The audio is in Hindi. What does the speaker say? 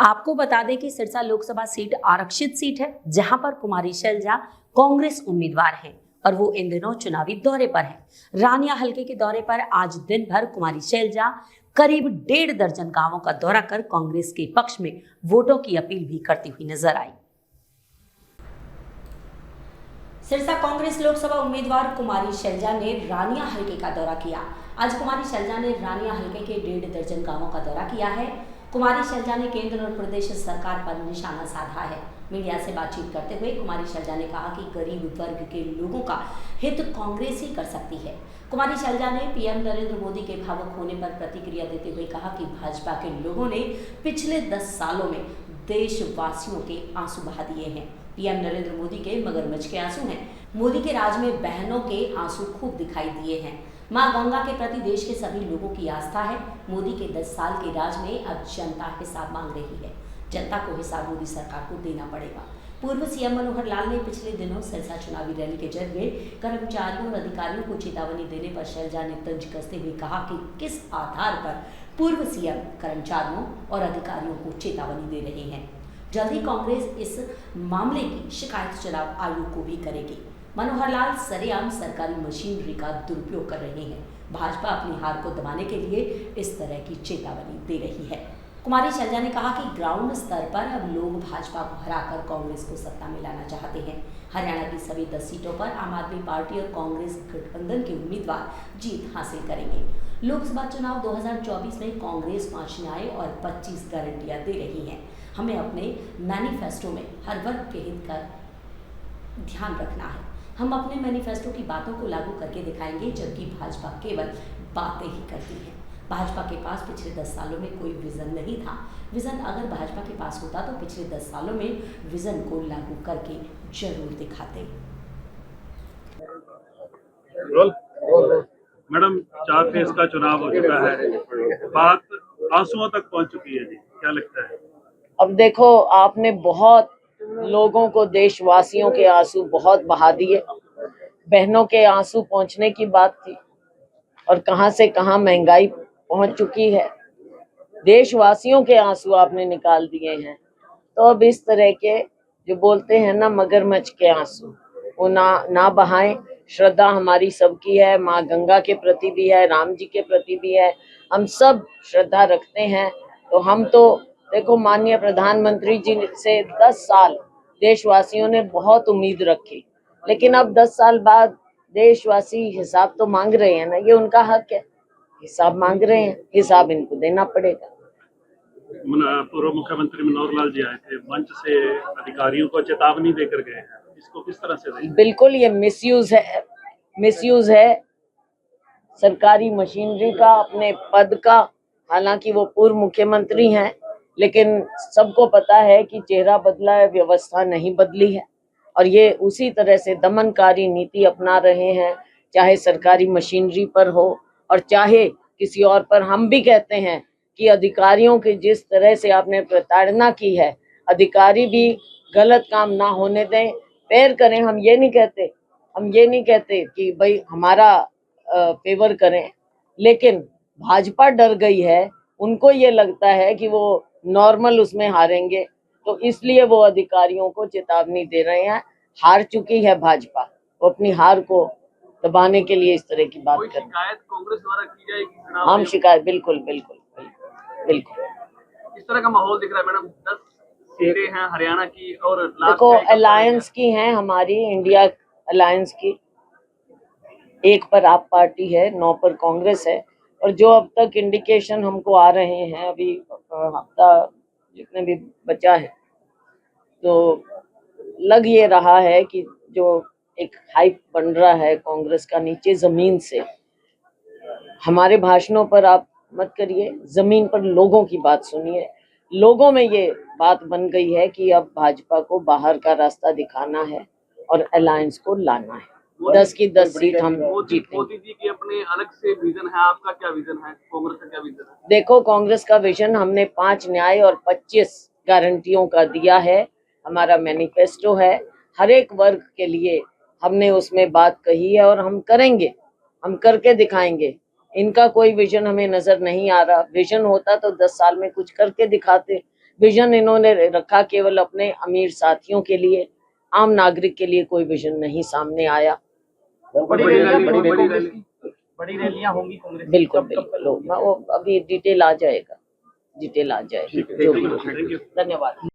आपको बता दें कि सिरसा लोकसभा सीट आरक्षित सीट है, जहां पर कुमारी शैलजा कांग्रेस उम्मीदवार हैं और वो इन दिनों चुनावी दौरे पर हैं। रानिया हलके के दौरे पर आज दिन भर कुमारी शैलजा करीब 1.5 दर्जन गांवों का दौरा कर कांग्रेस के पक्ष में वोटों की अपील भी करती हुई नजर आई। सिरसा कांग्रेस लोकसभा उम्मीदवार कुमारी शैलजा ने रानिया हलके का दौरा किया। आज कुमारी शैलजा ने रानिया हलके के 1.5 दर्जन गांवों का दौरा किया है। कुमारी शैलजा ने केंद्र और प्रदेश सरकार पर निशाना साधा है। मीडिया से बातचीत करते हुए कुमारी शैलजा ने कहा कि गरीब वर्ग के लोगों का हित कांग्रेस ही कर सकती है। कुमारी शैलजा ने पीएम नरेंद्र मोदी के भावुक होने पर प्रतिक्रिया देते हुए कहा कि भाजपा के लोगों ने पिछले 10 सालों में देशवासियों के आंसू बहा दिए हैं। पीएम नरेंद्र मोदी के मगरमच्छ के आंसू हैं। मोदी के राज में बहनों के आंसू खूब दिखाई दिए हैं। मां गंगा के प्रति देश के सभी लोगों की आस्था है। मोदी के 10 साल के राज में अब जनता हिसाब मांग रही है। जनता को हिसाब मोदी सरकार को देना पड़ेगा। पूर्व सीएम मनोहर लाल ने पिछले दिनों सिरसा चुनावी रैली के जरिए कर्मचारियों और अधिकारियों को चेतावनी देने पर शैलजा ने तंज कसते हुए कहा कि किस आधार पर पूर्व सीएम कर्मचारियों और अधिकारियों को चेतावनी दे रहे हैं। जल्द ही कांग्रेस इस मामले की शिकायत चुनाव आयोग को भी करेगी। मनोहर लाल सरेआम सरकारी मशीनरी का दुरुपयोग कर रहे हैं। भाजपा अपनी हार को दबाने के लिए इस तरह की चेतावनी दे रही है। कुमारी शैलजा ने कहा कि ग्राउंड स्तर पर अब लोग भाजपा को हराकर कांग्रेस को सत्ता में लाना चाहते हैं। हरियाणा की सभी 10 सीटों पर आम आदमी पार्टी और कांग्रेस गठबंधन के उम्मीदवार जीत हासिल करेंगे। लोकसभा चुनाव 2024 में कांग्रेस 5 न्याय और 25 गारंटियां दे रही है। हमें अपने मैनिफेस्टो में हर वर्ग के हित का ध्यान रखना है। हम अपने मैनिफेस्टो की बातों को लागू करके दिखाएंगे, जबकि भाजपा केवल बातें ही करती है। भाजपा के पास पिछले 10 सालों में कोई विजन नहीं था। विजन अगर भाजपा के पास होता तो पिछले 10 सालों में विजन को लागू करके जरूर दिखाते। मैडम, 4 फेज का चुनाव हो चुका है, बात आंसुओं तक पहुंच चुकी है जी, क्या लगता है? अब देखो, आपने बहुत लोगों को, देशवासियों के आंसू बहुत बहा दिए। बहनों के आंसू पहुंचने की बात थी और कहां से कहां महंगाई पहुंच चुकी है। देशवासियों के आंसू आपने निकाल दिए हैं। तो अब इस तरह के जो बोलते हैं ना, मगरमच्छ के आंसू, वो ना बहाएं। श्रद्धा हमारी सबकी है, माँ गंगा के प्रति भी है, राम जी के प्रति भी है। हम सब श्रद्धा रखते हैं। तो हम तो देखो, माननीय प्रधानमंत्री जी से 10 साल देशवासियों ने बहुत उम्मीद रखी, लेकिन अब 10 साल बाद देशवासी हिसाब तो मांग रहे हैं ना, ये उनका हक है। हिसाब मांग रहे हैं, हिसाब इनको देना पड़ेगा। पूर्व मुख्यमंत्री मनोहर लाल जी आए थे, मंच से अधिकारियों को चेतावनी देकर गए हैं, इसको किस तरह से देखें? बिल्कुल ये मिसयूज है सरकारी मशीनरी का, अपने पद का। हालांकि वो पूर्व मुख्यमंत्री हैं, लेकिन सबको पता है कि चेहरा बदला है, व्यवस्था नहीं बदली है। और ये उसी तरह से दमनकारी नीति अपना रहे हैं, चाहे सरकारी मशीनरी पर हो और चाहे किसी और पर। हम भी कहते हैं कि अधिकारियों की जिस तरह से आपने प्रताड़ना की है, अधिकारी भी गलत काम ना होने दें, फेयर करें। हम ये नहीं कहते कि भाई हमारा फेवर करें, लेकिन भाजपा डर गई है। उनको ये लगता है कि वो नॉर्मल उसमें हारेंगे, तो इसलिए वो अधिकारियों को चेतावनी दे रहे हैं। हार चुकी है भाजपा, वो अपनी हार को दबाने के लिए इस तरह की बात कर रहे हैं। शिकायत कांग्रेस द्वारा की जाएगी? हम शिकायत बिल्कुल। इस तरह का माहौल दिख रहा है मैडम। 10 सीटें हैं हरियाणा की और देखो, अलायंस की हैं, हमारी इंडिया अलायंस की। 1 पर आप पार्टी है, 9 पर कांग्रेस है। और जो अब तक इंडिकेशन हमको आ रहे हैं, अभी हफ्ता जितने भी बचा है, तो लग ये रहा है कि जो एक हाइप बन रहा है कांग्रेस का नीचे जमीन से। हमारे भाषणों पर आप मत करिए, जमीन पर लोगों की बात सुनिए। लोगों में ये बात बन गई है कि अब भाजपा को बाहर का रास्ता दिखाना है और अलायंस को लाना है। 10 की 10 सीट हम जीतेंगे। मोदी जी की अपने अलग से विजन है, आपका क्या विजन है? कांग्रेस का क्या विजन है? देखो, कांग्रेस का विजन हमने 5 न्याय और 25 गारंटियों का दिया है। हमारा मैनिफेस्टो है, हर एक वर्ग के लिए हमने उसमें बात कही है और हम करेंगे, हम करके दिखाएंगे। इनका कोई विजन हमें नजर नहीं आ रहा। विजन होता तो 10 साल में कुछ करके दिखाते, विजन इन्होंने रखा केवल अपने अमीर साथियों के लिए, आम नागरिक के लिए कोई विजन नहीं सामने आया। बड़ी रैलियां होंगी कांग्रेस की? बिल्कुल बिल्कुल, वो अभी डिटेल आ जाएगा, जो भी थैंक यू। धन्यवाद।